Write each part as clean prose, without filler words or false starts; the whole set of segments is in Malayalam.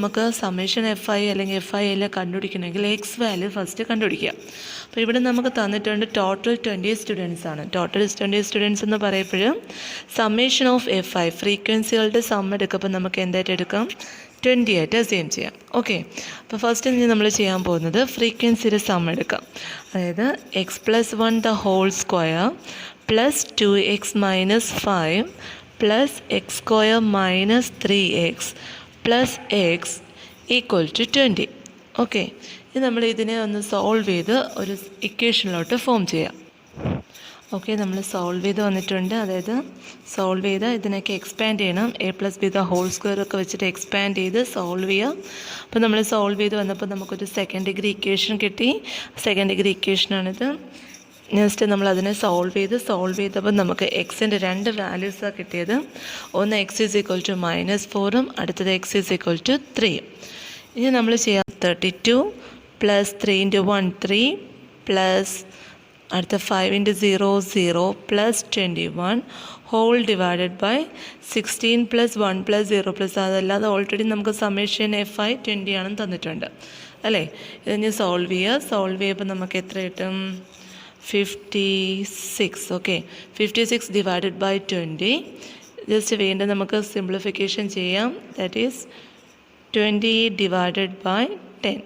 നമുക്ക് സമ്മേഷൻ എഫ് ഐ അല്ലെങ്കിൽ എഫ് ഐ എല്ലാം കണ്ടുപിടിക്കണമെങ്കിൽ എക്സ് വാല്യൂ ഫസ്റ്റ് കണ്ടുപിടിക്കുക. അപ്പോൾ ഇവിടെ നമുക്ക് തന്നിട്ടുണ്ട് ടോട്ടൽ 20 സ്റ്റുഡൻസ് ആണ്. ടോട്ടൽ 20 സ്റ്റുഡൻസ് എന്ന് പറയുമ്പോഴും സമ്മേഷൻ ഓഫ് എഫ് ഐ ഫ്രീക്വൻസികളുടെ സം എടുക്കുമ്പോൾ നമുക്ക് എന്തായിട്ട് എടുക്കാം, 20 ആയിട്ട് അസ്യൂം ചെയ്യാം. ഓക്കെ, അപ്പോൾ ഫസ്റ്റ് ഇനി നമ്മൾ ചെയ്യാൻ പോകുന്നത് ഫ്രീക്വൻസിയുടെ സം എടുക്കാം. അതായത് x plus 1 the whole square plus 2x minus 5 plus x square minus 3x plus x equal to 20. Okay, ഇത് നമ്മൾ ഇതിനെ ഒന്ന് സോൾവ് ചെയ്ത് ഒരു ഇക്വേഷനിലോട്ട് ഫോം ചെയ്യാം. ഓക്കെ, നമ്മൾ സോൾവ് ചെയ്ത് വന്നിട്ടുണ്ട്. അതായത് സോൾവ് ചെയ്ത് ഇതിനൊക്കെ എക്സ്പാൻഡ് ചെയ്യണം. A plus B the whole square ഒക്കെ വെച്ചിട്ട് എക്സ്പാൻഡ് ചെയ്ത് സോൾവ് ചെയ്യാം. അപ്പോൾ നമ്മൾ സോൾവ് ചെയ്ത് വന്നപ്പോൾ നമുക്കൊരു സെക്കൻഡ് ഡിഗ്രി ഇക്വേഷൻ കിട്ടി. സെക്കൻഡ് ഡിഗ്രി ഇക്വേഷനാണിത്. നെക്സ്റ്റ് നമ്മൾ അതിനെ സോൾവ് ചെയ്തപ്പോൾ നമുക്ക് എക്സിൻ്റെ 2 വാല്യൂസാണ് കിട്ടിയത്. ഒന്ന് എക്സ് ഈസ് ഈക്വൽ ടു -4ഉം അടുത്തത് എക്സ് ഈസ് ഈക്വൽ ടു 3. ഇനി നമ്മൾ ചെയ്യാം 32 പ്ലസ് 3 × 1 3 പ്ലസ് അടുത്ത 5 × 0 0 plus 21 whole divided by 16 plus 1 plus 0 plus അതല്ലാതെ ഓൾറെഡി നമുക്ക് സമ്മേഷൻ എഫ് ഐ 20 ആണെന്ന് തന്നിട്ടുണ്ട് അല്ലേ. ഇതിന് സോൾവ് ചെയ്യുമ്പോൾ നമുക്ക് എത്ര കിട്ടും, 56. Okay, 56 divided by 20. ജസ്റ്റ് വീണ്ടും നമുക്ക് സിംപ്ലിഫിക്കേഷൻ ചെയ്യാം. That is 20 divided by 10.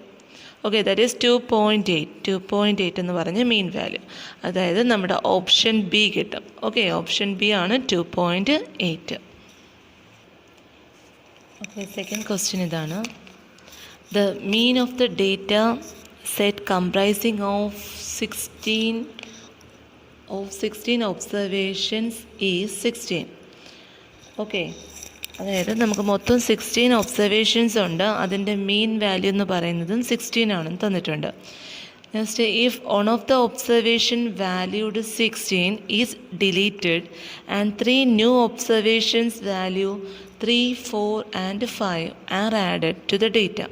Okay, that is 2.8 എന്ന് പറഞ്ഞ മീൻ വാല്യൂ. അതായത് നമ്മുടെ ഓപ്ഷൻ ബി കിട്ടും. ഓക്കെ, ഓപ്ഷൻ ബി ആണ് 2.8. ഓക്കെ, സെക്കൻഡ് ക്വസ്റ്റ്യൻ ഇതാണ്. The mean of the data set comprising of 16 observations is 16. Okay, അതായത് നമുക്ക് മൊത്തം 16 ഒബ്സർവേഷൻസ് ഉണ്ട്. അതിൻ്റെ മീൻ വാല്യൂ എന്ന് പറയുന്നതും 16 ആണെന്ന് തന്നിട്ടുണ്ട്. Next, if one of the observation valued 16 is deleted and 3 new observations value 3, 4 and 5 are added to the data,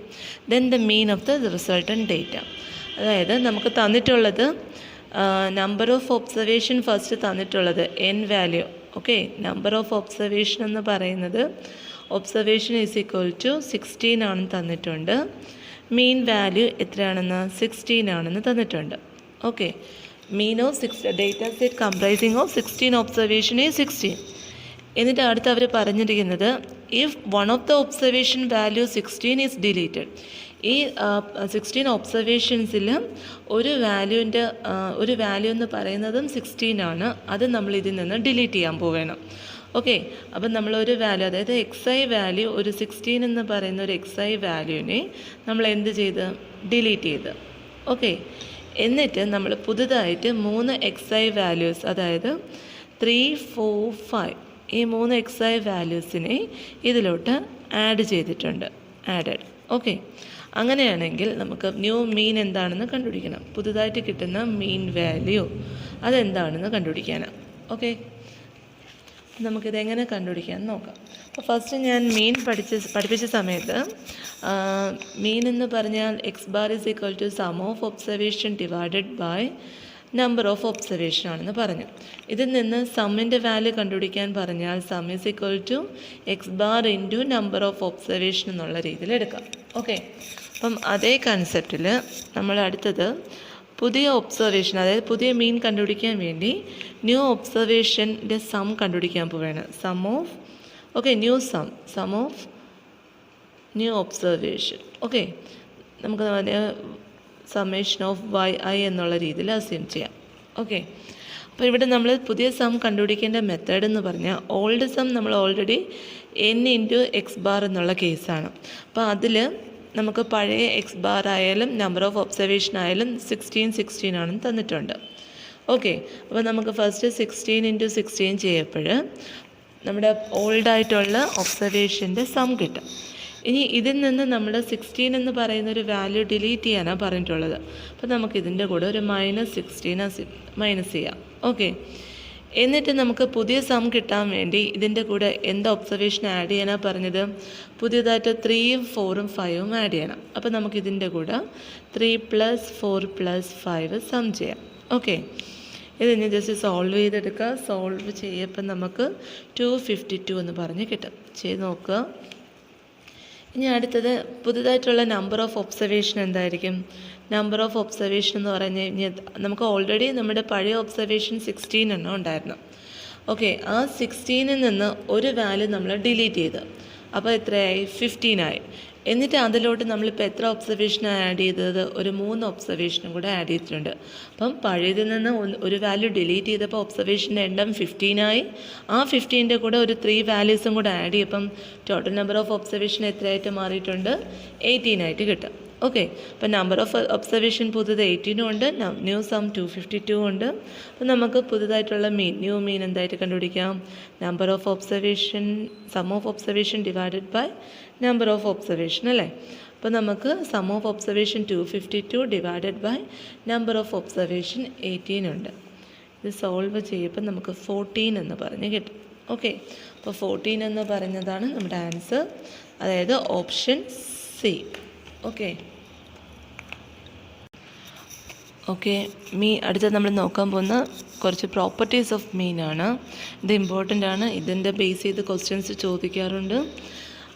then the mean of the resultant data. അതായത് നമുക്ക് തന്നിട്ടുള്ളത് നമ്പർ ഓഫ് ഒബ്സർവേഷൻ ഫസ്റ്റ് തന്നിട്ടുള്ളത് n value. Okay, number of observation എന്ന് പറയുന്നത് ഒബ്സർവേഷൻ ഈസ് ഈക്വൽ ടു 16 ആണെന്ന് തന്നിട്ടുണ്ട്. മീൻ വാല്യൂ എത്രയാണെന്ന് 16 ആണെന്ന് തന്നിട്ടുണ്ട്. Okay, mean of data set comprising of 16 observation is 16. എന്നിട്ട് അടുത്ത് അവർ പറഞ്ഞിരിക്കുന്നത് if one of the observation value 16 is deleted. ഈ 16 ഒബ്സർവേഷൻസിൽ ഒരു വാല്യൂ എന്ന് പറയുന്നതും 16 ആണ്. അത് നമ്മൾ ഇതിൽ നിന്ന് ഡിലീറ്റ് ചെയ്യാൻ പോവുകയാണ്. ഓക്കെ, അപ്പം നമ്മളൊരു വാല്യൂ, അതായത് എക്സ് ഐ വാല്യൂ, ഒരു 16 എന്ന് പറയുന്ന ഒരു എക്സ് ഐ വാല്യൂവിനെ നമ്മൾ എന്ത് ചെയ്ത് ഡിലീറ്റ് ചെയ്ത്. ഓക്കെ, എന്നിട്ട് നമ്മൾ പുതുതായിട്ട് 3 എക്സ് ഐ വാല്യൂസ്, അതായത് 3, 4, 5 ഈ 3 എക്സ് ഐ വാല്യൂസിനെ ഇതിലോട്ട് ആഡ് ചെയ്തിട്ടുണ്ട്. ആഡഡ്. ഓക്കെ, അങ്ങനെയാണെങ്കിൽ നമുക്ക് ന്യൂ മീൻ എന്താണെന്ന് കണ്ടുപിടിക്കണം. പുതുതായിട്ട് കിട്ടുന്ന മീൻ വാല്യൂ അതെന്താണെന്ന് കണ്ടുപിടിക്കാനാണ്. ഓക്കെ, നമുക്കിതെങ്ങനെ കണ്ടുപിടിക്കാമെന്ന് നോക്കാം. അപ്പോൾ ഫസ്റ്റ് ഞാൻ മീൻ പഠിപ്പിച്ച സമയത്ത് മീൻ എന്ന് പറഞ്ഞാൽ x bar is equal to sum of observation divided by number of observation ആണെന്ന് പറഞ്ഞു. ഇതിൽ നിന്ന് സമ്മിൻ്റെ വാല്യൂ കണ്ടുപിടിക്കാൻ പറഞ്ഞാൽ sum is equal to x bar into number of observation എന്നുള്ള രീതിയിൽ എടുക്കാം. ഓക്കെ, അപ്പം അതേ കൺസെപ്റ്റിൽ നമ്മൾ അടുത്തത് പുതിയ ഒബ്സർവേഷൻ, അതായത് പുതിയ മീൻ കണ്ടുപിടിക്കാൻ വേണ്ടി ന്യൂ ഒബ്സർവേഷൻ്റെ സം കണ്ടുപിടിക്കാൻ പോവുകയാണ്. Sum of new observation. Okay, നമുക്ക് സമ്മേഷൻ ഓഫ് വൈ ഐ എന്നുള്ള രീതിയിൽ അസ്യൂം ചെയ്യാം. ഓക്കെ, അപ്പോൾ ഇവിടെ നമ്മൾ പുതിയ സം കണ്ടുപിടിക്കേണ്ട മെത്തേഡ് എന്ന് പറഞ്ഞാൽ ഓൾഡ് സം നമ്മൾ already n into X bar എന്നുള്ള കേസാണ്. അപ്പോൾ അതിൽ നമുക്ക് പഴയ എക്സ് ബാർ ആയാലും നമ്പർ ഓഫ് ഒബ്സർവേഷൻ ആയാലും 16 ആണെന്ന് തന്നിട്ടുണ്ട്. ഓക്കെ, അപ്പോൾ നമുക്ക് ഫസ്റ്റ് 16 ഇൻറ്റു 16 ചെയ്യപ്പോൾ നമ്മുടെ ഓൾഡായിട്ടുള്ള ഒബ്സർവേഷൻ്റെ സം കിട്ടും. ഇനി ഇതിൽ നിന്ന് നമ്മൾ 16 എന്ന് പറയുന്നൊരു വാല്യൂ ഡിലീറ്റ് ചെയ്യാനാണ് പറഞ്ഞിട്ടുള്ളത്. അപ്പോൾ നമുക്കിതിൻ്റെ കൂടെ ഒരു -16 മൈനസ് ചെയ്യാം. ഓക്കെ, എന്നിട്ട് നമുക്ക് പുതിയ സം കിട്ടാൻ വേണ്ടി ഇതിൻ്റെ കൂടെ എന്ത് ഒബ്സർവേഷൻ ആഡ് ചെയ്യാനാണ് പറഞ്ഞത്? പുതിയതായിട്ട് 3, 4, 5 ആഡ് ചെയ്യണം. അപ്പോൾ നമുക്കിതിൻ്റെ കൂടെ 3 + 4 + 5 സം ചെയ്യാം. ഓക്കെ, ഇതിന് ജസ്റ്റ് സോൾവ് ചെയ്തെടുക്കുക. സോൾവ് ചെയ്യപ്പോൾ നമുക്ക് 252 എന്ന് പറഞ്ഞ് കിട്ടും. ചെയ്ത് നോക്കുക. ഇനി അടുത്തത് പുതുതായിട്ടുള്ള നമ്പർ ഓഫ് ഒബ്സർവേഷൻ എന്തായിരിക്കും? നമ്പർ ഓഫ് ഒബ്സർവേഷൻ എന്ന് പറഞ്ഞു കഴിഞ്ഞാൽ നമുക്ക് ഓൾറെഡി നമ്മുടെ പഴയ ഒബ്സർവേഷൻ 16 എണ്ണം ഉണ്ടായിരുന്നു. ഓക്കെ, ആ 16ൽ നിന്ന് ഒരു വാല്യൂ നമ്മൾ ഡിലീറ്റ് ചെയ്ത്, അപ്പോൾ എത്രയായി? 15 ആയി. എന്നിട്ട് അതിലോട്ട് നമ്മളിപ്പോൾ എത്ര ഒബ്സർവേഷനാണ് ആഡ് ചെയ്തത്? ഒരു 3 ഒബ്സർവേഷനും കൂടെ ആഡ് ചെയ്തിട്ടുണ്ട്. അപ്പം പഴയതിൽ നിന്ന് ഒരു വാല്യൂ ഡിലീറ്റ് ചെയ്തപ്പോൾ ഒബ്സർവേഷൻ്റെ എണ്ണം 15 ആയി. ആ 15ൻ്റെ കൂടെ ഒരു 3 വാല്യൂസും കൂടെ ആഡ് ചെയ്യപ്പം ടോട്ടൽ നമ്പർ ഓഫ് ഒബ്സർവേഷൻ എത്രയായിട്ട് മാറിയിട്ടുണ്ട്? 18 ആയിട്ട് കിട്ടും. ഓക്കെ, അപ്പോൾ നമ്പർ ഓഫ് ഒബ്സർവേഷൻ പുതുത് 18 ഉണ്ട്, ന്യൂ സം 252 ഉണ്ട്. അപ്പോൾ നമുക്ക് പുതുതായിട്ടുള്ള ന്യൂ മീൻ എന്തായിട്ട് കണ്ടുപിടിക്കാം? Number of observation, sum of observation divided by number of observation അല്ലേ. അപ്പോൾ നമുക്ക് sum of observation 252 divided by number of observation 18 ഉണ്ട്. ഇത് സോൾവ് ചെയ്യുമ്പോൾ നമുക്ക് 14 എന്ന് പറഞ്ഞ് കിട്ടും. ഓക്കെ, അപ്പോൾ 14 എന്ന് പറയുന്നതാണ് നമ്മുടെ ആൻസർ, അതായത് ഓപ്ഷൻ സി. ഓക്കെ ഓക്കെ അടുത്ത നമ്മൾ നോക്കാൻ പോകുന്ന കുറച്ച് പ്രോപ്പർട്ടീസ് ഓഫ് മീനാണ്. ഇത് ഇമ്പോർട്ടൻ്റ് ആണ്, ഇതിൻ്റെ ബേസ് ചെയ്ത് ക്വസ്റ്റ്യൻസ് ചോദിക്കാറുണ്ട്.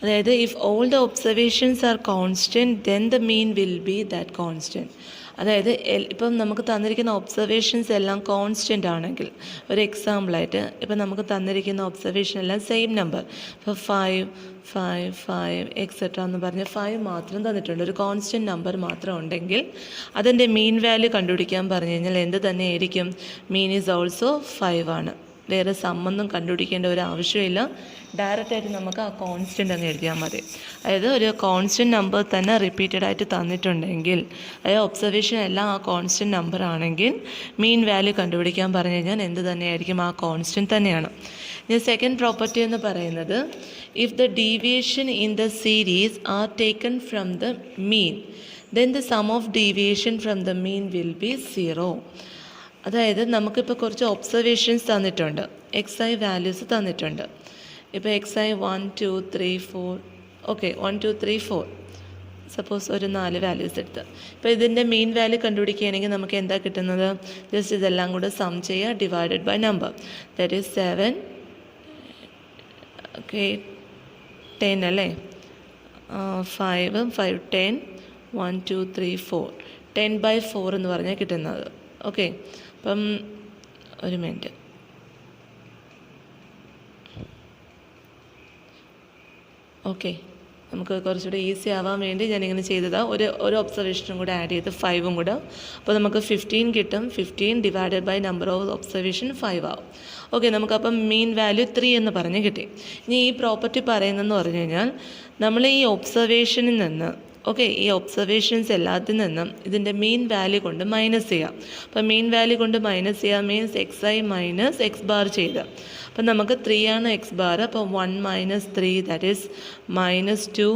അതായത് if all the observations R constant then the mean will be that constant. അതായത് ഇപ്പം നമുക്ക് തന്നിരിക്കുന്ന ഒബ്സർവേഷൻസ് എല്ലാം കോൺസ്റ്റൻ്റ് ആണെങ്കിൽ, ഒരു എക്സാമ്പിളായിട്ട് ഇപ്പം നമുക്ക് തന്നിരിക്കുന്ന ഒബ്സർവേഷൻ എല്ലാം സെയിം നമ്പർ, ഇപ്പോൾ 5 5 5 എക്സെട്ര എന്ന് പറഞ്ഞ് 5 മാത്രം തന്നിട്ടുണ്ട്, ഒരു കോൺസ്റ്റൻറ്റ് നമ്പർ മാത്രം ഉണ്ടെങ്കിൽ അതിൻ്റെ മീൻ വാല്യൂ കണ്ടുപിടിക്കാൻ പറഞ്ഞു കഴിഞ്ഞാൽ എന്ത് തന്നെയായിരിക്കും? മീൻ ഈസ് ഓൾസോ 5 ആണ്. വേറെ സമ്മൊന്നും കണ്ടുപിടിക്കേണ്ട ഒരു ആവശ്യമില്ല, ഡയറക്റ്റായിട്ട് നമുക്ക് ആ കോൺസ്റ്റൻ്റ് അങ്ങ് എഴുതിയാൽ മതി. അതായത് ഒരു കോൺസ്റ്റൻറ്റ് നമ്പർ തന്നെ റിപ്പീറ്റഡ് ആയിട്ട് തന്നിട്ടുണ്ടെങ്കിൽ, അതായത് ഒബ്സർവേഷൻ എല്ലാം ആ കോൺസ്റ്റൻറ്റ് നമ്പർ ആണെങ്കിൽ മീൻ വാല്യൂ കണ്ടുപിടിക്കാൻ പറഞ്ഞു കഴിഞ്ഞാൽ എന്ത് തന്നെയായിരിക്കും? ആ കോൺസ്റ്റൻറ്റ് തന്നെയാണ്. ഇനി സെക്കൻഡ് പ്രോപ്പർട്ടി എന്ന് പറയുന്നത്, if the deviation in the series are taken from the mean then the sum of deviation from the mean will be 0. അതായത് നമുക്കിപ്പോൾ കുറച്ച് ഒബ്സർവേഷൻസ് തന്നിട്ടുണ്ട്, XI വാല്യൂസ് തന്നിട്ടുണ്ട്. ഇപ്പോൾ XI 1 2 3 4 ഓക്കെ 1 2 3 4 സപ്പോസ് ഒരു 4 വാല്യൂസ് എടുത്ത്, ഇപ്പോൾ ഇതിൻ്റെ മീൻ വാല്യൂ കണ്ടുപിടിക്കുകയാണെങ്കിൽ നമുക്ക് എന്താ കിട്ടുന്നത്? ജസ്റ്റ് ഇതെല്ലാം കൂടെ സം ചെയ്യുക, divided by number, that is 7 okay 10 അല്ലേ, 5 5 10 1 2 3 4 10/4 എന്ന് പറഞ്ഞാൽ കിട്ടുന്നത്. ഓക്കെ, അപ്പം ഒരു മിനിറ്റ്, ഓക്കെ നമുക്ക് കുറച്ചുകൂടെ ഈസി ആവാൻ വേണ്ടി ഞാനിങ്ങനെ ചെയ്തതാണ്. ഒരു ഒബ്സർവേഷനും കൂടെ ആഡ് ചെയ്ത് 5ഉം കൂടെ, അപ്പോൾ നമുക്ക് 15 കിട്ടും. 15 divided by number of observation 5 ആവും. ഓക്കെ, നമുക്കപ്പം മീൻ വാല്യൂ 3 എന്ന് പറഞ്ഞ് കിട്ടി. ഇനി ഈ പ്രോപ്പർട്ടി പറയുന്നതെന്ന് പറഞ്ഞു കഴിഞ്ഞാൽ നമ്മൾ ഈ ഒബ്സർവേഷനിൽ നിന്ന്, ഓക്കെ, ഈ ഒബ്സർവേഷൻസ് എല്ലാത്തിൽ നിന്നും ഇതിൻ്റെ മീൻ വാല്യൂ കൊണ്ട് മൈനസ് ചെയ്യാം. അപ്പോൾ മീൻ വാല്യൂ കൊണ്ട് മൈനസ് ചെയ്യാം means XI minus X bar ചെയ്ത്, അപ്പം നമുക്ക് 3 ആണ് X ബാർ, അപ്പോൾ 1 - 3 ദാറ്റ് ഈസ് -2,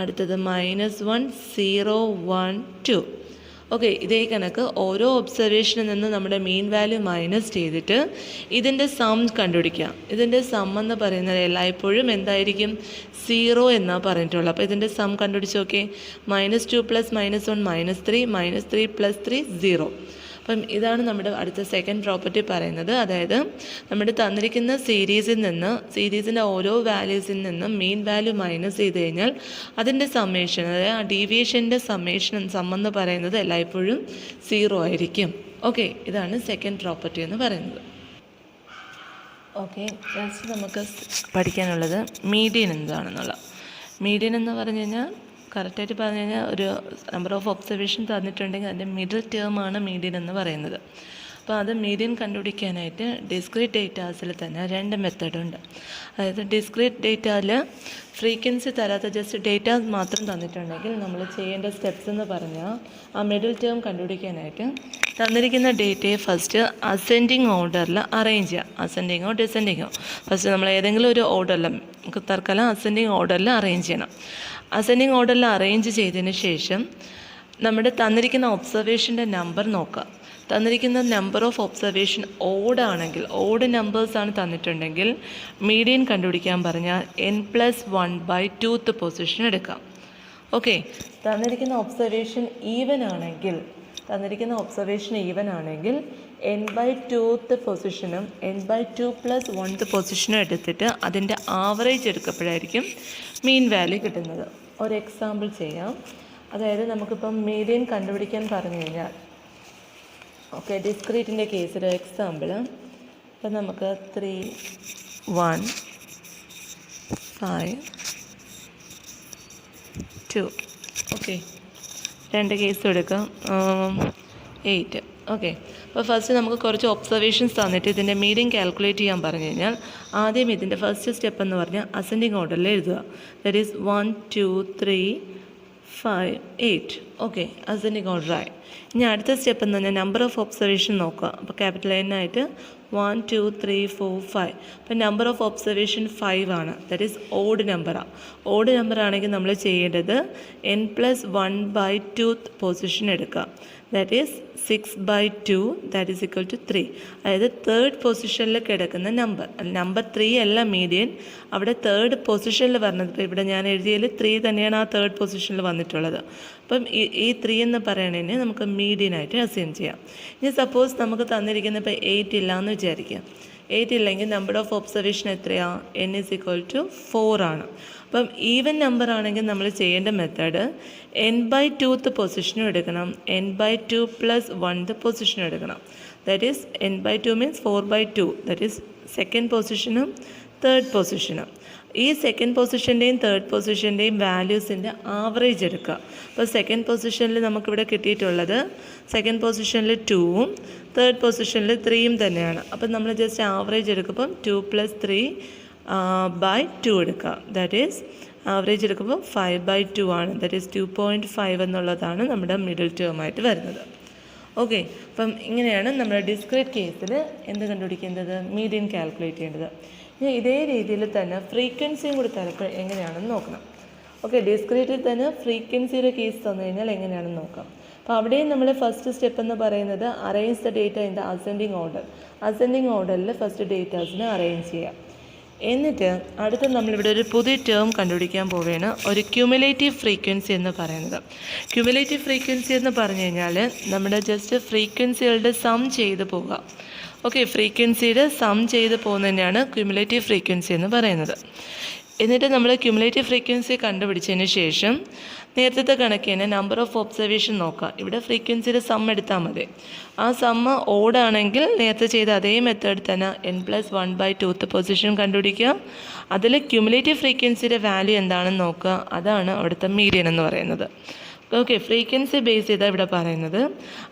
അടുത്തത് -1 0 1 2. ഓക്കെ, ഇതേ കണക്ക് ഓരോ ഒബ്സർവേഷനിൽ നിന്ന് നമ്മുടെ മീൻ വാല്യൂ മൈനസ് ചെയ്തിട്ട് ഇതിൻ്റെ സം കണ്ടുപിടിക്കാം. ഇതിൻ്റെ സം എന്ന് പറയുന്നത് എല്ലായ്പ്പോഴും എന്തായിരിക്കും? 0 എന്നാണ് പറഞ്ഞിട്ടുള്ളത്. അപ്പോൾ ഇതിൻ്റെ സം കണ്ടുപിടിച്ച് നോക്കി, -2 + -1 -3 -3 + 3 0. അപ്പം ഇതാണ് നമ്മുടെ അടുത്ത സെക്കൻഡ് പ്രോപ്പർട്ടി പറയുന്നത്. അതായത് നമ്മുടെ തന്നിരിക്കുന്ന സീരീസിൻ്റെ ഓരോ വാല്യൂസിൽ നിന്നും മീൻ വാല്യൂ മൈനസ് ചെയ്ത് കഴിഞ്ഞാൽ അതിൻ്റെ സമ്മേഷൻ, അതായത് ആ ഡീവിയേഷൻ്റെ സം എന്ന് പറയുന്നത് എല്ലായ്പ്പോഴും 0 ആയിരിക്കും. ഓക്കെ, ഇതാണ് സെക്കൻഡ് പ്രോപ്പർട്ടി എന്ന് പറയുന്നത്. ഓക്കെ, നെക്സ്റ്റ് നമുക്ക് പഠിക്കാനുള്ളത് മീഡിയൻ എന്താണെന്നുള്ള. മീഡിയൻ എന്ന് പറഞ്ഞു കഴിഞ്ഞാൽ കറക്റ്റായിട്ട് പറഞ്ഞു കഴിഞ്ഞാൽ ഒരു നമ്പർ ഓഫ് ഒബ്സർവേഷൻ തന്നിട്ടുണ്ടെങ്കിൽ അതിൻ്റെ മിഡിൽ ടേമാണ് മീഡിയൻ എന്ന് പറയുന്നത്. അപ്പോൾ അത് മീഡിയൻ കണ്ടുപിടിക്കാനായിട്ട് ഡിസ്ക്രീറ്റ് ഡേറ്റാസിൽ തന്നെ 2 മെത്തേഡുണ്ട്. അതായത് ഡിസ്ക്രീറ്റ് ഡേറ്റയിൽ ഫ്രീക്വൻസി തരാത്ത ജസ്റ്റ് ഡേറ്റ മാത്രം തന്നിട്ടുണ്ടെങ്കിൽ നമ്മൾ ചെയ്യേണ്ട സ്റ്റെപ്സ് എന്ന് പറഞ്ഞാൽ ആ മിഡിൽ ടേം കണ്ടുപിടിക്കാനായിട്ട് തന്നിരിക്കുന്ന ഡേറ്റയെ ഫസ്റ്റ് അസെൻഡിങ് ഓർഡറിൽ അറേഞ്ച് ചെയ്യുക. അസെൻഡിങ്ങോ ഡിസെൻഡിങ്ങോ, ഫസ്റ്റ് നമ്മൾ ഏതെങ്കിലും ഒരു ഓർഡറിൽ, നമുക്ക് തൽക്കാലം അസെൻഡിങ് ഓർഡറിൽ അറേഞ്ച് ചെയ്യണം. അസെൻഡിങ് ഓർഡറിൽ അറേഞ്ച് ചെയ്തതിന് ശേഷം നമ്മുടെ തന്നിരിക്കുന്ന ഒബ്സർവേഷൻ്റെ നമ്പർ നോക്കുക. തന്നിരിക്കുന്ന നമ്പർ ഓഫ് ഒബ്സർവേഷൻ ഓഡാണെങ്കിൽ, ഓഡ് നമ്പേഴ്സാണ് തന്നിട്ടുണ്ടെങ്കിൽ മീഡിയൻ കണ്ടുപിടിക്കാൻ പറഞ്ഞാൽ n+1/2th പൊസിഷൻ എടുക്കാം. ഓക്കെ, തന്നിരിക്കുന്ന ഒബ്സർവേഷൻ ഈവൻ ആണെങ്കിൽ n/2th പൊസിഷനും n/2 + 1th പൊസിഷനും എടുത്തിട്ട് അതിൻ്റെ ആവറേജ് എടുക്കപ്പോഴായിരിക്കും മീൻ വാല്യൂ കിട്ടുന്നത്. ഒരു എക്സാമ്പിൾ ചെയ്യാം. അതായത് നമുക്കിപ്പം മീഡിയൻ കണ്ടുപിടിക്കാൻ പറഞ്ഞു കഴിഞ്ഞാൽ, ഓക്കെ, ഡിസ്ക്രീറ്റിൻ്റെ കേസിൽ എക്സാമ്പിൾ ഇപ്പം നമുക്ക് 3, 1, 5, 2, ഓക്കെ, 2 കേസ് എടുക്കാം, 8. ഓക്കെ, അപ്പോൾ ഫസ്റ്റ് നമുക്ക് കുറച്ച് ഒബ്സർവേഷൻസ് തന്നിട്ട് ഇതിൻ്റെ മീഡിയൻ കാൽക്കുലേറ്റ് ചെയ്യാൻ പറഞ്ഞു കഴിഞ്ഞാൽ ആദ്യം ഇതിൻ്റെ ഫസ്റ്റ് സ്റ്റെപ്പ് എന്ന് പറഞ്ഞാൽ അസെൻഡിങ് ഓർഡറിൽ എഴുതുക. That is 1, 2, 3, 5, 8. ഓക്കെ, അസെൻഡിങ് ഓർഡറായി. ഇനി അടുത്ത സ്റ്റെപ്പ് എന്ന് പറഞ്ഞാൽ നമ്പർ ഓഫ് ഒബ്സർവേഷൻ നോക്കുക. അപ്പോൾ ക്യാപിറ്റൽ N ആയിട്ട് 1, 2, 3, 4, 5. അപ്പോൾ നമ്പർ ഓഫ് ഒബ്സർവേഷൻ 5 ആണ്. ദാറ്റ് ഈസ് ഓഡ് നമ്പറാണ്. ഓഡ് നമ്പർ ആണെങ്കിൽ നമ്മൾ ചെയ്യേണ്ടത് n+1/2 പൊസിഷൻ എടുക്കുക. That is 6/2, that is equal to 3. അതായത് തേർഡ് പൊസിഷനിൽ കിടക്കുന്ന നമ്പർ 3 അല്ല മീഡിയൻ, അവിടെ തേർഡ് പൊസിഷനിൽ പറഞ്ഞത്. ഇപ്പോൾ ഇവിടെ ഞാൻ എഴുതിയതിൽ 3 തന്നെയാണ് ആ തേർഡ് പൊസിഷനിൽ വന്നിട്ടുള്ളത്. അപ്പം ഈ 3 എന്ന് പറയണതിന് നമുക്ക് മീഡിയനായിട്ട് അസ്യൂം ചെയ്യാം. ഇനി സപ്പോസ് നമുക്ക് തന്നിരിക്കുന്ന ഇപ്പോൾ 8 ഇല്ലയെന്ന് വിചാരിക്കുക. 8 ഇല്ലെങ്കിൽ നമ്പർ ഓഫ് ഒബ്സർവേഷൻ എത്രയാണ്? n=4 ആണ്. അപ്പം ഈവൻ നമ്പർ ആണെങ്കിൽ നമ്മൾ ചെയ്യേണ്ട മെത്തേഡ് n/2 പൊസിഷനും എടുക്കണം, n/2 + 1 പൊസിഷനും എടുക്കണം. That is n/2 means 4/2, that is second പൊസിഷനും തേർഡ് പൊസിഷനും. ഈ സെക്കൻഡ് പൊസിഷൻ്റെയും തേർഡ് പൊസിഷൻ്റെയും വാല്യൂസിൻ്റെ ആവറേജ് എടുക്കുക. അപ്പോൾ സെക്കൻഡ് പൊസിഷനിൽ നമുക്കിവിടെ കിട്ടിയിട്ടുള്ളത് സെക്കൻഡ് പൊസിഷനിൽ 2ഉം തേർഡ് പൊസിഷനിൽ 3ഉം തന്നെയാണ്. അപ്പം നമ്മൾ ജസ്റ്റ് ആവറേജ് എടുക്കുമ്പം 2 + 3/2 എടുക്കുക. ദാറ്റ് ഈസ് ആവറേജ് എടുക്കുമ്പോൾ 5/2 ആണ്. ദാറ്റ് ഈസ് 2.5 എന്നുള്ളതാണ് നമ്മുടെ മിഡിൽ ടേമായിട്ട് വരുന്നത്. ഓക്കെ, അപ്പം ഇങ്ങനെയാണ് നമ്മുടെ ഡിസ്ക്രീറ്റ് കേസിൽ എന്ത് കണ്ടുപിടിക്കേണ്ടത്? മീഡിയൻ കാൽക്കുലേറ്റ് ചെയ്യേണ്ടത്. ഇനി ഇതേ രീതിയിൽ തന്നെ ഫ്രീക്വൻസിയും കൂടി തരപ്പോൾ എങ്ങനെയാണെന്ന് നോക്കണം. ഓക്കെ, ഡിസ്ക്രീറ്റിൽ തന്നെ ഫ്രീക്വൻസിയുടെ കേസ് തന്നു കഴിഞ്ഞാൽ എങ്ങനെയാണെന്ന് നോക്കാം. അപ്പോൾ അവിടെയും നമ്മൾ ഫസ്റ്റ് സ്റ്റെപ്പ് എന്ന് പറയുന്നത് arrange the data in the ascending order. Ascending ഓർഡറിൽ ഫസ്റ്റ് ഡേറ്റാസിനെ അറേഞ്ച് ചെയ്യാം. എന്നിട്ട് അടുത്ത് നമ്മളിവിടെ ഒരു പുതിയ ടേം കണ്ടുപിടിക്കാൻ പോവുകയാണ്, ഒരു ക്യുമുലേറ്റീവ് ഫ്രീക്വൻസി എന്ന് പറയുന്നത്. ക്യുമുലേറ്റീവ് ഫ്രീക്വൻസി എന്ന് പറഞ്ഞു കഴിഞ്ഞാൽ നമ്മുടെ ജസ്റ്റ് ഫ്രീക്വൻസികളുടെ സം ചെയ്ത് പോവുക. ഓക്കെ, ഫ്രീക്വൻസിയുടെ സം ചെയ്ത് പോകുന്നതിനാണ് ക്യുമുലേറ്റീവ് ഫ്രീക്വൻസി എന്ന് പറയുന്നത്. എന്നിട്ട് നമ്മൾ ക്യുമുലേറ്റീവ് ഫ്രീക്വൻസി കണ്ടുപിടിച്ചതിന് ശേഷം നേരത്തെ കണക്കിന് നമ്പർ ഓഫ് ഒബ്സർവേഷൻ നോക്കുക. ഇവിടെ ഫ്രീക്വൻസിയുടെ സം എടുത്താൽ മതി. ആ സമ്മ് ഓടാണെങ്കിൽ നേരത്തെ ചെയ്ത അതേ മെത്തേഡ് തന്നെ n+1/2 പൊസിഷൻ കണ്ടുപിടിക്കുക. അതിൽ ക്യുമുലേറ്റീവ് ഫ്രീക്വൻസിയുടെ വാല്യൂ എന്താണെന്ന് നോക്കുക. അതാണ് അവിടുത്തെ മീഡിയൻ എന്ന് പറയുന്നത്. ഓക്കെ, ഫ്രീക്വൻസി ബേസ് ചെയ്താണ് ഇവിടെ പറയുന്നത്.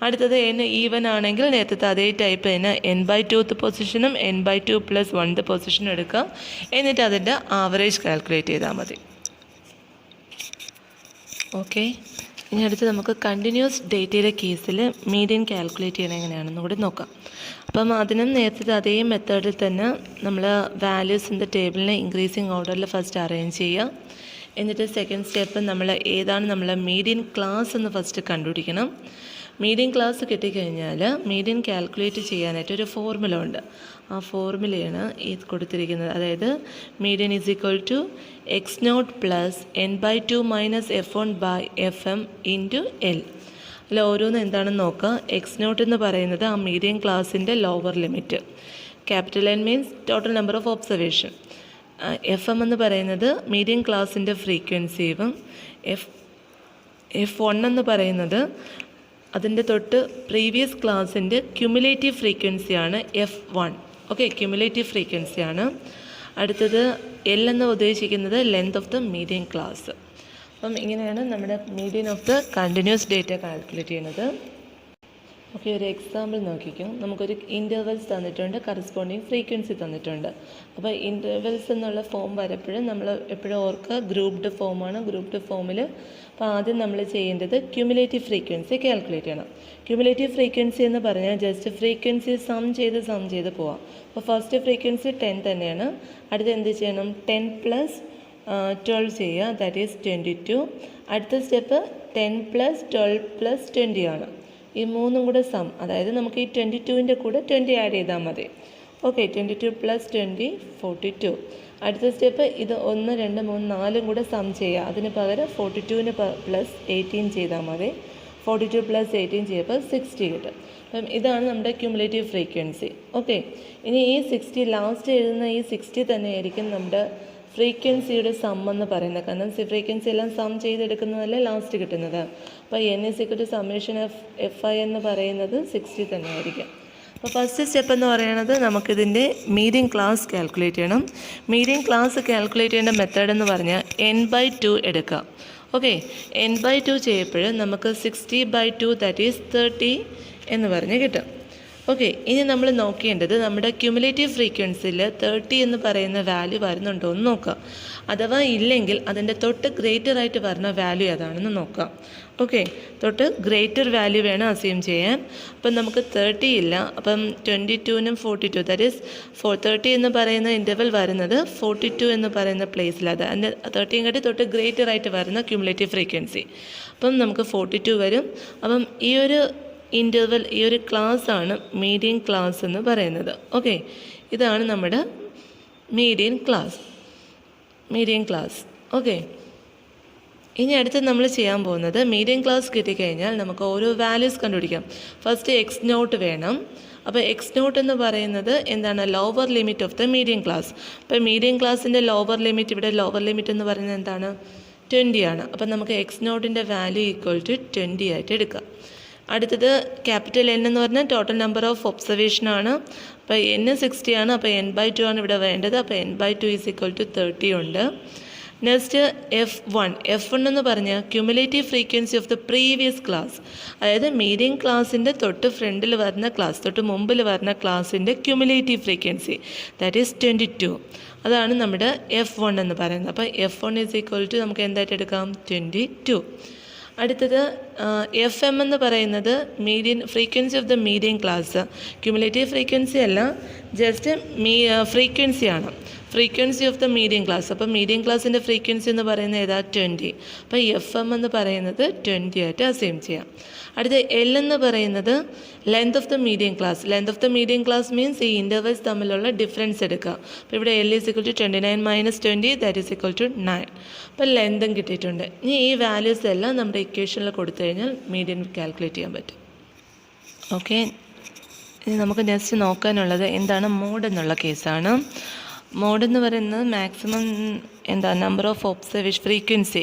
അടുത്തത് n ഈവൻ ആണെങ്കിൽ നേരത്തെ അതേ ടൈപ്പ് തന്നെ n/2 പൊസിഷനും n/2 + 1 പൊസിഷനും എടുക്കുക. എന്നിട്ട് അതിൻ്റെ ആവറേജ് കാൽക്കുലേറ്റ് ചെയ്താൽ മതി. ഓക്കെ, ഇനി അടുത്ത് നമുക്ക് കണ്ടിന്യൂസ് ഡേറ്റയുടെ കേസിൽ മീഡിയൻ കാൽക്കുലേറ്റ് ചെയ്യണം എങ്ങനെയാണെന്ന് കൂടി നോക്കാം. അപ്പം അതിനും നേരത്തെ അതേ മെത്തേഡിൽ തന്നെ നമ്മൾ വാല്യൂസിൻ്റെ ടേബിളിനെ ഇൻക്രീസിങ് ഓർഡറിൽ ഫസ്റ്റ് അറേഞ്ച് ചെയ്യുക. എന്നിട്ട് സെക്കൻഡ് സ്റ്റെപ്പ് നമ്മൾ ഏതാണ് നമ്മൾ മീഡിയൻ ക്ലാസ് എന്ന് ഫസ്റ്റ് കണ്ടുപിടിക്കണം. മീഡിയൻ ക്ലാസ് കിട്ടിക്കഴിഞ്ഞാൽ മീഡിയൻ കാൽക്കുലേറ്റ് ചെയ്യാനായിട്ട് ഒരു ഫോർമുല ഉണ്ട്. ആ ഫോർമുലയാണ് ഈ കൊടുത്തിരിക്കുന്നത്. അതായത് median = x0 + n/2 - f1/fm × L. അല്ല, ഓരോന്നും എന്താണെന്ന് നോക്കുക. x0 എന്ന് പറയുന്നത് ആ മീഡിയൻ ക്ലാസിൻ്റെ lower limit. Capital N means total number of observation. FM എന്ന് പറയുന്നത് മീഡിയൻ ക്ലാസിൻ്റെ ഫ്രീക്വൻസിയും F1 എന്ന് പറയുന്നത് അതിൻ്റെ തൊട്ട് പ്രീവിയസ് ക്ലാസിൻ്റെ ക്യുമുലേറ്റീവ് ഫ്രീക്വൻസിയാണ് F1. ഓക്കെ, ക്യുമുലേറ്റീവ് ഫ്രീക്വൻസിയാണ്. അടുത്തത് L എന്ന് ഉദ്ദേശിക്കുന്നത് length of the median class. അപ്പം ഇങ്ങനെയാണ് നമ്മുടെ median of the continuous data calculate ചെയ്യുന്നത്. ഓക്കെ, ഒരു എക്സാമ്പിൾ നോക്കിക്കും. നമുക്കൊരു ഇൻ്റർവെൽസ് തന്നിട്ടുണ്ട്, കറസ്പോണ്ടിങ് ഫ്രീക്വൻസി തന്നിട്ടുണ്ട്. അപ്പോൾ ഇൻ്റർവെൽസ് എന്നുള്ള ഫോം വരപ്പോഴും നമ്മൾ എപ്പോഴും ഓർക്കുക ഗ്രൂപ്പ്ഡ് ഫോമാണ്. ഗ്രൂപ്പ്ഡ് ഫോമിൽ അപ്പോൾ ആദ്യം നമ്മൾ ചെയ്യേണ്ടത് ക്യുമുലേറ്റീവ് ഫ്രീക്വൻസി കാൽക്കുലേറ്റ് ചെയ്യണം. ക്യുമുലേറ്റീവ് ഫ്രീക്വൻസി എന്ന് പറഞ്ഞാൽ ജസ്റ്റ് ഫ്രീക്വൻസി സം ചെയ്ത് പോവാം. അപ്പോൾ ഫസ്റ്റ് ഫ്രീക്വൻസി 10 തന്നെയാണ്. അടുത്ത് എന്ത് ചെയ്യണം? 10 + 12 ചെയ്യുക, ദാറ്റ് ഈസ് 22. അടുത്ത സ്റ്റെപ്പ് 10 + 12 + 20 ആണ്. ഈ മൂന്നും കൂടെ സം, അതായത് നമുക്ക് ഈ 22ൻ്റെ കൂടെ 20 ആഡ് ചെയ്താൽ മതി. ഓക്കെ, 22 + 20 42. അടുത്ത സ്റ്റെപ്പ് ഇത് 1 2 3 4 കൂടെ സം ചെയ്യുക. അതിന് പകരം 42ന് +18 ചെയ്താൽ മതി. 42 + 18 ചെയ്യുമ്പോൾ 60 കിട്ടും. അപ്പം ഇതാണ് നമ്മുടെ ക്യുമുലേറ്റീവ് ഫ്രീക്വൻസി. ഓക്കെ, ഇനി ഈ 60 ലാസ്റ്റ് എഴുതുന്ന ഈ 60 തന്നെയായിരിക്കും നമ്മുടെ ഫ്രീക്വൻസിയുടെ സം എന്ന് പറയുന്നത്. കാരണം ഫ്രീക്വൻസി എല്ലാം സം ചെയ്തെടുക്കുന്നതല്ലേ ലാസ്റ്റ് കിട്ടുന്നത്. അപ്പോൾ n = എന്ന് പറയുന്നത് 60 തന്നെ ആയിരിക്കും. അപ്പോൾ ഫസ്റ്റ് സ്റ്റെപ്പ് എന്ന് പറയുന്നത് നമുക്കിതിൻ്റെ മീഡിയൻ ക്ലാസ് കാൽക്കുലേറ്റ് ചെയ്യണം. മീഡിയൻ ക്ലാസ് കാൽക്കുലേറ്റ് ചെയ്യേണ്ട മെത്തേഡ് എന്ന് പറഞ്ഞാൽ n/2 എടുക്കാം. ഓക്കെ, n/2 ചെയ്യപ്പോൾ നമുക്ക് 60/2 ദാറ്റ് ഈസ് 30 എന്ന് പറഞ്ഞ് കിട്ടും. ഓക്കെ, ഇനി നമ്മൾ നോക്കേണ്ടത് നമ്മുടെ ക്യുമുലേറ്റീവ് ഫ്രീക്വൻസിയിൽ 30 എന്ന് പറയുന്ന വാല്യൂ വരുന്നുണ്ടോ എന്ന് നോക്കാം. അഥവാ ഇല്ലെങ്കിൽ അതിൻ്റെ തൊട്ട് ഗ്രേറ്റർ ആയിട്ട് വരുന്ന വാല്യൂ ഏതാണെന്ന് നോക്കാം. ഓക്കെ, തൊട്ട് ഗ്രേറ്റർ വാല്യൂ വേണം അസ്യൂം ചെയ്യാൻ. അപ്പം നമുക്ക് 30 ഇല്ല. അപ്പം 22-നും 42 ദാറ്റ് ഈസ് 30 എന്ന് പറയുന്ന ഇൻ്റർവൽ വരുന്നത് 42 എന്ന് പറയുന്ന പ്ലേസിലാണ്. അതിൻ്റെ 30 തൊട്ട് ഗ്രേറ്റർ ആയിട്ട് വരുന്ന ക്യുമുലേറ്റീവ് ഫ്രീക്വൻസി. അപ്പം നമുക്ക് 42 വരും. അപ്പം ഈ ഒരു ഇൻ്റർവൽ, ഈ ഒരു ക്ലാസ്സാണ് മീഡിയൻ ക്ലാസ് എന്ന് പറയുന്നത്. ഓക്കെ, ഇതാണ് നമ്മുടെ മീഡിയൻ ക്ലാസ്. ഓക്കെ, ഇനി അടുത്ത് നമ്മൾ ചെയ്യാൻ പോകുന്നത് മീഡിയൻ ക്ലാസ് കിട്ടിക്കഴിഞ്ഞാൽ നമുക്ക് ഓരോ വാല്യൂസ് കണ്ടുപിടിക്കാം. ഫസ്റ്റ് x0 വേണം. അപ്പോൾ x0 എന്ന് പറയുന്നത് എന്താണ്? Lower limit of the median class. അപ്പോൾ മീഡിയൻ ക്ലാസ്സിൻ്റെ ലോവർ ലിമിറ്റ്, ഇവിടെ ലോവർ ലിമിറ്റ് എന്ന് പറയുന്നത് എന്താണ്? 20 ആണ്. അപ്പോൾ നമുക്ക് x0ൻ്റെ വാല്യൂ = 20 ആയിട്ട് എടുക്കാം. അടുത്തത് ക്യാപിറ്റൽ N എന്ന് പറഞ്ഞാൽ ടോട്ടൽ നമ്പർ ഓഫ് ഒബ്സർവേഷൻ ആണ്. അപ്പോൾ n 60 ആണ്. അപ്പോൾ n/2 ആണ് ഇവിടെ വേണ്ടത്. അപ്പോൾ n/2 = 30 ഉണ്ട്. നെക്സ്റ്റ് F1 എന്ന് പറഞ്ഞാൽ cumulative frequency of the previous class. അതായത് മീഡിയൻ ക്ലാസ്സിൻ്റെ തൊട്ട് ഫ്രണ്ടിൽ വരുന്ന ക്ലാസ്, തൊട്ട് മുമ്പിൽ വരുന്ന ക്ലാസ്സിൻ്റെ ക്യുമുലേറ്റീവ് ഫ്രീക്വൻസി ദാറ്റ് ഈസ് 22. അതാണ് നമ്മുടെ F1 എന്ന് പറയുന്നത്. അപ്പോൾ F1 = നമുക്ക് എന്തായിട്ട് എടുക്കാം? 22. അടുത്തത് FM എന്ന് പറയുന്നത് median frequency of the median class. Cumulative frequency അല്ല, ജസ്റ്റ് ഫ്രീക്വൻസിയാണ്. Frequency of the median class. അപ്പോൾ മീഡിയൻ ക്ലാസ്സിൻ്റെ ഫ്രീക്വൻസി എന്ന് പറയുന്നത് ഏതാ? 20. അപ്പോൾ FM എന്ന് പറയുന്നത് 20 ആയിട്ട് അസ്യൂം ചെയ്യാം. അടുത്ത L എന്ന് പറയുന്നത് length of the median class. Length of the median class means ഈ ഇൻ്റർവൽസ് തമ്മിലുള്ള ഡിഫറൻസ് എടുക്കുക. അപ്പോൾ ഇവിടെ L = 29 - 20 ദാറ്റ് ഈസ് = 9. അപ്പോൾ ലെങ്തും കിട്ടിയിട്ടുണ്ട്. ഇനി ഈ വാല്യൂസ് എല്ലാം നമ്മുടെ ഇക്വേഷനിൽ കൊടുത്തു കഴിഞ്ഞാൽ മീഡിയൻ കാൽക്കുലേറ്റ് ചെയ്യാൻ പറ്റും. ഓക്കെ, ഇനി നമുക്ക് നെക്സ്റ്റ് നോക്കാനുള്ളത് എന്താണ്? മോഡ് എന്നുള്ള കേസാണ്. മോഡ് എന്ന് പറയുന്നത് maximum number of observation frequency,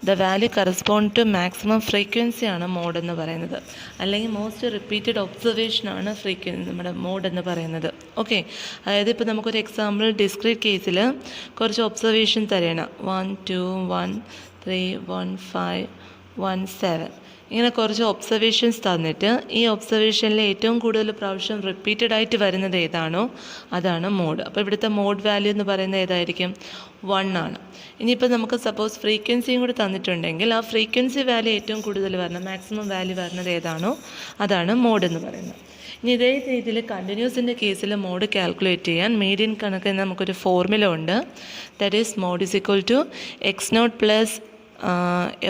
the value correspond to maximum frequency ആണ് മോഡ് എന്ന് പറയുന്നത്. അല്ലെങ്കിൽ മോസ്റ്റ് റിപ്പീറ്റഡ് ഒബ്സർവേഷനാണ് നമ്മുടെ മോഡ് എന്ന് പറയുന്നത്. ഓക്കെ, അതായത് ഇപ്പോൾ നമുക്കൊരു എക്സാമ്പിൾ ഡിസ്ക്രീറ്റ് കേസിൽ കുറച്ച് ഒബ്സർവേഷൻ തരണം. 1 2 1 3 1 5 1 7 ഇങ്ങനെ കുറച്ച് ഒബ്സർവേഷൻസ് തന്നിട്ട് ഈ ഒബ്സർവേഷനിൽ ഏറ്റവും കൂടുതൽ പ്രാവശ്യം റിപ്പീറ്റഡ് ആയിട്ട് വരുന്നത് ഏതാണോ അതാണ് മോഡ്. അപ്പോൾ ഇവിടുത്തെ മോഡ് വാല്യൂ എന്ന് പറയുന്നത് ഏതായിരിക്കും? 1 ആണ്. ഇനിയിപ്പോൾ നമുക്ക് സപ്പോസ് ഫ്രീക്വൻസിയും കൂടി തന്നിട്ടുണ്ടെങ്കിൽ ആ ഫ്രീക്വൻസി വാല്യൂ ഏറ്റവും കൂടുതൽ വരുന്നത്, മാക്സിമം വാല്യൂ വരുന്നത് ഏതാണോ അതാണ് മോഡ് എന്ന് പറയുന്നത്. ഇനി ഇതേ രീതിയിൽ കണ്ടിന്യൂസിൻ്റെ കേസിൽ മോഡ് കാൽക്കുലേറ്റ് ചെയ്യാൻ മീഡിയൻ കണക്കിന് നമുക്കൊരു ഫോർമുല ഉണ്ട്. That is mode = x0 +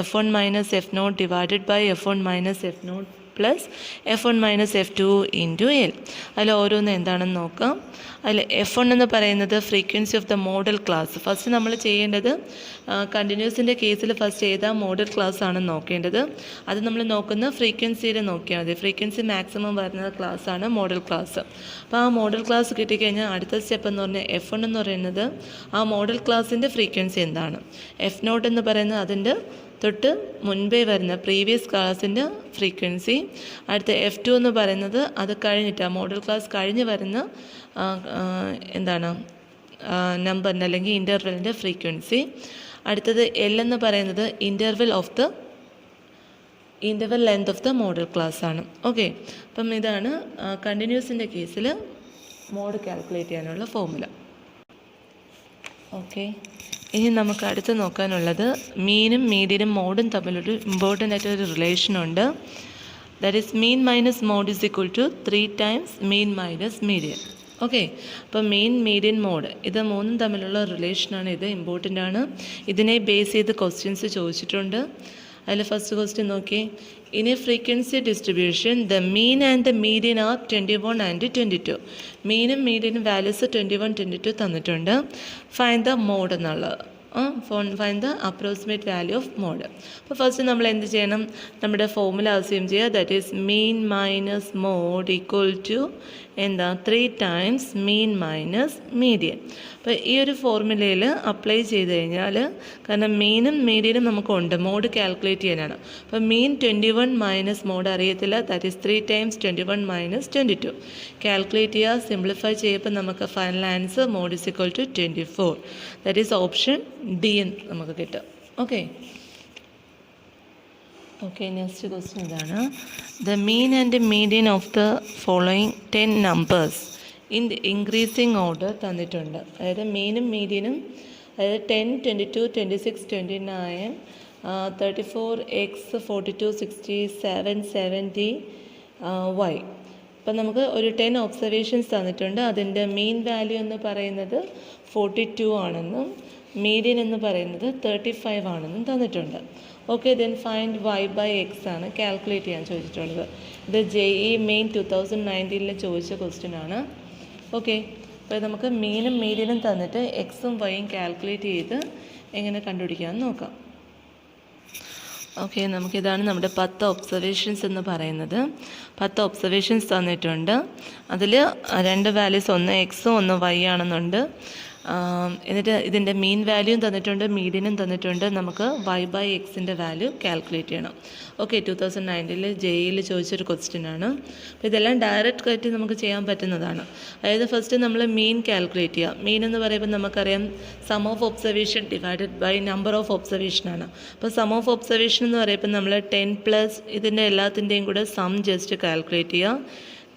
F1 - F0 divided by F1 - F0 plus F1 - F2 into L. അതിൽ ഓരോന്ന് എന്താണെന്ന് നോക്കാം. അതിൽ F1 എന്ന് പറയുന്നത് frequency of the model class. First നമ്മൾ ചെയ്യേണ്ടത് കണ്ടിന്യൂസിൻ്റെ കേസിൽ ഫസ്റ്റ് ഏതാ മോഡൽ ക്ലാസ് ആണെന്ന് നോക്കേണ്ടത്. അത് നമ്മൾ നോക്കുന്ന ഫ്രീക്വൻസിയിൽ നോക്കിയാൽ മതി. ഫ്രീക്വൻസി മാക്സിമം വരുന്ന ക്ലാസ്സാണ് മോഡൽ ക്ലാസ്. അപ്പോൾ ആ മോഡൽ ക്ലാസ് കിട്ടിക്കഴിഞ്ഞാൽ അടുത്ത സ്റ്റെപ്പ് എന്ന് പറഞ്ഞാൽ F1 എന്ന് പറയുന്നത് ആ മോഡൽ ക്ലാസ്സിൻ്റെ ഫ്രീക്വൻസി എന്താണ്. F0 എന്ന് പറയുന്നത് അതിൻ്റെ തൊട്ട് മുൻപേ വരുന്ന പ്രീവിയസ് ക്ലാസ്സിൻ്റെ ഫ്രീക്വൻസി. അടുത്ത F2 എന്ന് പറയുന്നത് അത് കഴിഞ്ഞിട്ട് മോഡൽ ക്ലാസ് കഴിഞ്ഞ് വരുന്ന നമ്പറിൻ്റെ അല്ലെങ്കിൽ ഇൻ്റർവെലിൻ്റെ ഫ്രീക്വൻസി. അടുത്തത് L എന്ന് പറയുന്നത് interval length of the model class ആണ്. ഓക്കെ, അപ്പം ഇതാണ് കണ്ടിന്യൂസിൻ്റെ കേസിൽ മോഡ് കാൽക്കുലേറ്റ് ചെയ്യാനുള്ള ഫോർമുല. ഓക്കെ, ഇനി നമുക്ക് അടുത്ത് നോക്കാനുള്ളത് മീനും മീഡിയനും മോഡും തമ്മിലൊരു ഇമ്പോർട്ടൻ്റ് ആയിട്ടൊരു റിലേഷനുണ്ട്. That is mean minus mode = 3 times mean minus median. Okay, അപ്പോൾ മീൻ, മീഡിയൻ, മോഡ് ഇത് മൂന്നും തമ്മിലുള്ള റിലേഷനാണ്. ഇത് ഇമ്പോർട്ടൻ്റ് ആണ്. ഇതിനെ ബേസ് ചെയ്ത് ക്വസ്റ്റ്യൻസ് ചോദിച്ചിട്ടുണ്ട്. അതിൽ ഫസ്റ്റ് ക്വസ്റ്റ്യൻ നോക്കി. In a frequency distribution the mean and the median are 21 and 22. മീനും മീഡിയനും വാല്യൂസ് 21 22 തന്നിട്ടുണ്ട്. ഫൈൻഡ് ദ മോഡ് എന്നുള്ളത്. Find the approximate value of mode. അപ്പോൾ ഫസ്റ്റ് നമ്മൾ എന്ത് ചെയ്യണം? നമ്മുടെ ഫോർമുല അസ്യൂം ചെയ്യുക. That is mean minus mode = എന്താ 3 ടൈംസ് മീൻ മൈനസ് മീഡിയൻ. അപ്പോൾ ഈ ഒരു ഫോർമുലയിൽ അപ്ലൈ ചെയ്ത് കഴിഞ്ഞാൽ, കാരണം മീനും മീഡിയനും നമുക്കുണ്ട് മോഡ് കാൽക്കുലേറ്റ് ചെയ്യാനാണ്. അപ്പോൾ മീൻ 21 മൈനസ് മോഡ് അറിയത്തില്ല, that is 3 times 21 minus 22. Calculate ചെയ്യുക, സിംപ്ലിഫൈ ചെയ്യുമ്പോൾ നമുക്ക് final answer mode is equal to 24. That is option D നമുക്ക് കിട്ടും. ഓക്കെ, നെക്സ്റ്റ് ക്വസ്റ്റ്യൻ ഇതാണ്. The mean and median of the following 10 numbers in increasing order തന്നിട്ടുണ്ട്. അതായത് മീനും മീഡിയനും, അതായത് 10, 22, 26, 29, 34, x, 42, 67, 70, y. അപ്പം നമുക്ക് ഒരു 10 ഒബ്സർവേഷൻസ് തന്നിട്ടുണ്ട്. അതിൻ്റെ മീൻ വാല്യൂ എന്ന് പറയുന്നത് 42 ആണെന്നും മീഡിയൻ എന്ന് പറയുന്നത് 35 ആണെന്നും തന്നിട്ടുണ്ട്. Okay, then find y by x ആണ് കാൽക്കുലേറ്റ് ചെയ്യാൻ ചോദിച്ചിട്ടുള്ളത്. ഇത് JEE മെയിൻ 2019 ചോദിച്ച ക്വസ്റ്റ്യൻ ആണ്. ഓക്കെ, അപ്പോൾ നമുക്ക് മീനും മീഡിയനും തന്നിട്ട് എക്സും വൈയും കാൽക്കുലേറ്റ് ചെയ്ത് എങ്ങനെ കണ്ടുപിടിക്കാമെന്ന് നോക്കാം. ഓക്കെ, നമുക്കിതാണ് നമ്മുടെ 10 ഒബ്സർവേഷൻസ് എന്ന് പറയുന്നത്. 10 ഒബ്സർവേഷൻസ് തന്നിട്ടുണ്ട്. അതിൽ 2 വാല്യൂസ്, ഒന്ന് എക്സും ഒന്ന് വൈ ആണെന്നുണ്ട്. എന്നിട്ട് ഇതിൻ്റെ മീൻ വാല്യൂയും തന്നിട്ടുണ്ട്, മീഡിയനും തന്നിട്ടുണ്ട്. നമുക്ക് y ബൈ എക്സിൻ്റെ വാല്യൂ കാൽക്കുലേറ്റ് ചെയ്യണം. ഓക്കെ, 2019 JEE ചോദിച്ചൊരു ക്വസ്റ്റ്യൻ ആണ്. അപ്പോൾ ഇതെല്ലാം ഡയറക്റ്റ് ആയിട്ട് നമുക്ക് ചെയ്യാൻ പറ്റുന്നതാണ്. അതായത് ഫസ്റ്റ് നമ്മൾ മീൻ കാൽക്കുലേറ്റ് ചെയ്യുക. മീൻ എന്ന് പറയുമ്പോൾ നമുക്കറിയാം sum of observation divided by number of observation ആണ്. അപ്പോൾ സം ഓഫ് ഒബ്സർവേഷൻ എന്ന് പറയുമ്പോൾ നമ്മൾ 10 പ്ലസ് ഇതിൻ്റെ എല്ലാത്തിൻ്റെയും കൂടെ സം ജസ്റ്റ് കാൽക്കുലേറ്റ് ചെയ്യുക.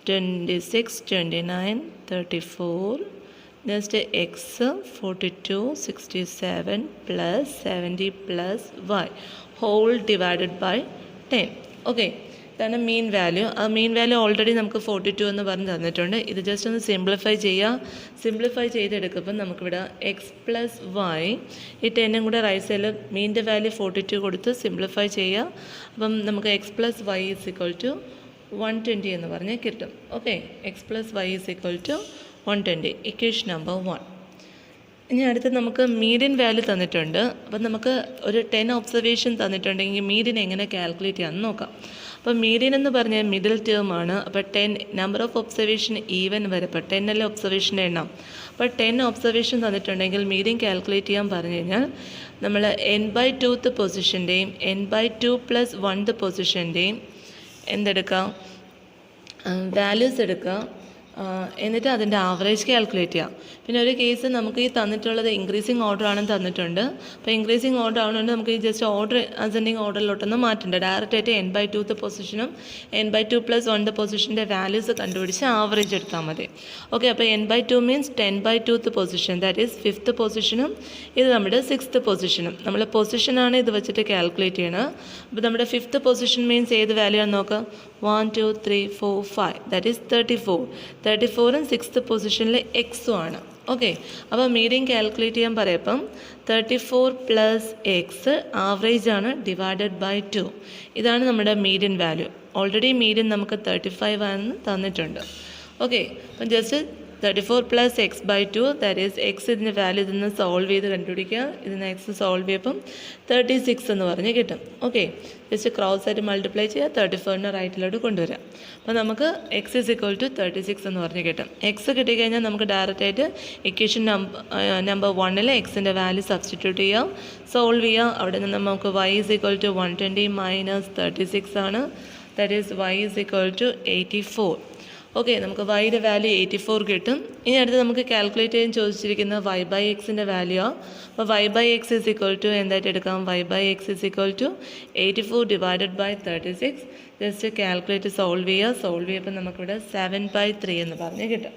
26, 29, 34, next x 42, 67 plus 70 plus Y whole divided by 10. Okay, ഇതാണ് മീൻ വാല്യൂ. ആ മീൻ വാല്യൂ ഓൾറെഡി നമുക്ക് 42 എന്ന് പറഞ്ഞ് തന്നിട്ടുണ്ട്. ഇത് ജസ്റ്റ് ഒന്ന് സിംപ്ലിഫൈ ചെയ്യുക. സിംപ്ലിഫൈ ചെയ്തെടുക്കുമ്പോൾ നമുക്കിവിടെ എക്സ് പ്ലസ് വൈ ഈ 10 കൂടെ റൈറ്റ് സൈഡിൽ മീൻ്റെ വാല്യൂ 42 കൊടുത്ത് സിംപ്ലിഫൈ ചെയ്യുക. അപ്പം നമുക്ക് x plus y is equal to 120 എന്ന് പറഞ്ഞ് കിട്ടും. Okay, x plus y is equal to 120, equation number 1. ഇനി അടുത്ത് നമുക്ക് മീഡിയൻ വാല്യൂ തന്നിട്ടുണ്ട്. അപ്പം നമുക്ക് ഒരു 10 ഒബ്സർവേഷൻ തന്നിട്ടുണ്ടെങ്കിൽ മീഡിയൻ എങ്ങനെ കാൽക്കുലേറ്റ് ചെയ്യാമെന്ന് നോക്കാം. അപ്പോൾ മീഡിയൻ എന്ന് പറഞ്ഞാൽ മിഡിൽ ടേം ആണ്. അപ്പോൾ 10 നമ്പർ ഓഫ് ഒബ്സർവേഷൻ ഈവൻ വരെ, ഇപ്പോൾ 10 അല്ലേ ഒബ്സർവേഷൻ്റെ എണ്ണം. അപ്പോൾ 10 ഒബ്സർവേഷൻ തന്നിട്ടുണ്ടെങ്കിൽ മീഡിയൻ കാൽക്കുലേറ്റ് ചെയ്യാൻ പറഞ്ഞു കഴിഞ്ഞാൽ നമ്മൾ n/2th പൊസിഷൻ്റെയും n/2 + 1th പൊസിഷൻ്റെയും എന്തെടുക്കാം, വാല്യൂസ് എടുക്കുക. എന്നിട്ട് അതിൻ്റെ ആവറേജ് കാൽക്കുലേറ്റ് ചെയ്യാം. പിന്നെ ഒരു കേസ് നമുക്ക് ഈ തന്നിട്ടുള്ളത് ഇൻക്രീസിങ് ഓർഡർ ആണെന്ന് തന്നിട്ടുണ്ട്. അപ്പോൾ ഇൻക്രീസിങ് ഓർഡർ ആവുന്നതുകൊണ്ട് നമുക്ക് ഈ ജസ്റ്റ് ഓർഡർ അസെൻഡിങ് ഓർഡറിലോട്ടൊന്നും മാറ്റണ്ട. ഡയറക്റ്റായിട്ട് n/2th പൊസിഷനും n/2 + 1th പൊസിഷൻ്റെ വാല്യൂസ് കണ്ടുപിടിച്ച് ആവറേജ് എടുത്താൽ മതി. ഓക്കെ, അപ്പോൾ n/2 means 10/2th position, that is 5th പൊസിഷനും ഇത് നമ്മുടെ 6th പൊസിഷനും. നമ്മൾ പൊസിഷനാണ് ഇത് വെച്ചിട്ട് കാൽക്കുലേറ്റ് ചെയ്യണത്. അപ്പോൾ നമ്മുടെ 5th പൊസിഷൻ മീൻസ് ഏത് വാല്യൂ ആണെന്ന് നോക്കാം. 1, 2, 3, 4, 5, ദാറ്റ് ഈസ് 34. 34ഉം 6th പൊസിഷനിൽ എക്സും ആണ്. ഓക്കെ, അപ്പോൾ മീഡിയൻ കാൽക്കുലേറ്റ് ചെയ്യാൻ പറയപ്പം 34 പ്ലസ് എക്സ് ആവറേജ് ആണ് ഡിവൈഡഡ് ബൈ 2. ഇതാണ് നമ്മുടെ മീഡിയൻ വാല്യൂ. ഓൾറെഡി മീഡിയൻ നമുക്ക് 35 ആണെന്ന് തന്നിട്ടുണ്ട്. ഓക്കെ, അപ്പം just 34 plus x by 2, that is x ഇതിൻ്റെ വാല്യൂ ഇതിന്ന് സോൾവ് ചെയ്ത് കണ്ടുപിടിക്കുക. ഇതിന് എക്സ് സോൾവ് ചെയ്യുമ്പം 36 എന്ന് പറഞ്ഞ് കിട്ടും. ഓക്കെ, ജസ്റ്റ് ക്രോസ് ആയിട്ട് മൾട്ടിപ്ലൈ ചെയ്യുക, 34നെ റൈറ്റിലോട്ട് കൊണ്ടുവരാം. അപ്പോൾ നമുക്ക് എക്സ് ഇസ് ഇക്വൽ ടു 36 എന്ന് പറഞ്ഞ് കിട്ടും. എക്സ് കിട്ടിക്കഴിഞ്ഞാൽ നമുക്ക് ഡയറക്റ്റായിട്ട് ഇക്വേഷൻ നമ്പർ 1 എക്സിൻ്റെ വാല്യൂ സബ്സ്റ്റിറ്റ്യൂട്ട് ചെയ്യാം, സോൾവ് ചെയ്യാം. അവിടെ നിന്ന് നമുക്ക് y is equal to 120 minus 36 ആണ്, that is y is equal to 84. Okay, നമുക്ക് വൈയുടെ വാല്യൂ 84 കിട്ടും. ഇനി അടുത്ത് നമുക്ക് കാൽക്കുലേറ്റ് ചെയ്യാൻ ചോദിച്ചിരിക്കുന്ന y ബൈ എക്സിൻ്റെ വാല്യൂ ആണ്. അപ്പോൾ y by x is equal to എന്തായിട്ട് എടുക്കാം, y by x is equal to 84 divided by 36. Just calculate solve ചെയ്യുക. സോൾവ് ചെയ്യുമ്പോൾ നമുക്കിവിടെ 7/3 എന്ന് പറഞ്ഞ് കിട്ടും.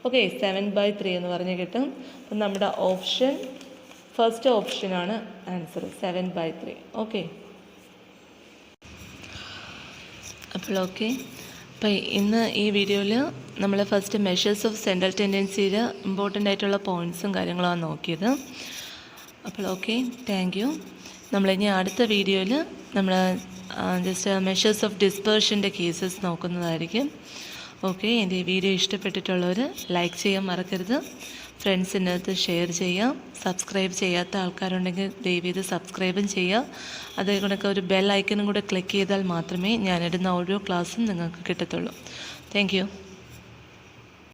ഓക്കെ, 7/3 എന്ന് പറഞ്ഞ് കിട്ടും. അപ്പം നമ്മുടെ ഓപ്ഷൻ ഫസ്റ്റ് ഓപ്ഷനാണ് ആൻസർ, 7/3. ഓക്കെ, അപ്പോൾ ഓക്കെ, അപ്പോൾ ഇന്ന് ഈ വീഡിയോയിൽ നമ്മൾ ഫസ്റ്റ് മെഷേഴ്സ് ഓഫ് സെൻട്രൽ ടെൻഡൻസിയിൽ ഇമ്പോർട്ടൻ്റ് ആയിട്ടുള്ള പോയിൻറ്റ്സും കാര്യങ്ങളുമാണ് നോക്കിയത്. അപ്പോൾ ഓക്കെ, താങ്ക് യു. നമ്മളിനി അടുത്ത വീഡിയോയിൽ നമ്മൾ ജസ്റ്റ് മെഷേഴ്സ് ഓഫ് ഡിസ്പേർഷൻ്റെ കേസസ് നോക്കുന്നതായിരിക്കും. ഓക്കെ, എൻ്റെ ഈ വീഡിയോ ഇഷ്ടപ്പെട്ടിട്ടുള്ളവർ ലൈക്ക് ചെയ്യാൻ മറക്കരുത്, ഫ്രണ്ട്സിൻ്റെ അടുത്ത് ഷെയർ ചെയ്യുക. സബ്സ്ക്രൈബ് ചെയ്യാത്ത ആൾക്കാരുണ്ടെങ്കിൽ ദയവേത് സബ്സ്ക്രൈബും ചെയ്യുക. അതേകൊണ്ടൊക്കെ ഒരു ബെൽ ഐക്കണും കൂടെ ക്ലിക്ക് ചെയ്താൽ മാത്രമേ ഞാനിടുന്ന ഓരോ ക്ലാസ്സും നിങ്ങൾക്ക് കിട്ടത്തുള്ളൂ. Thank you.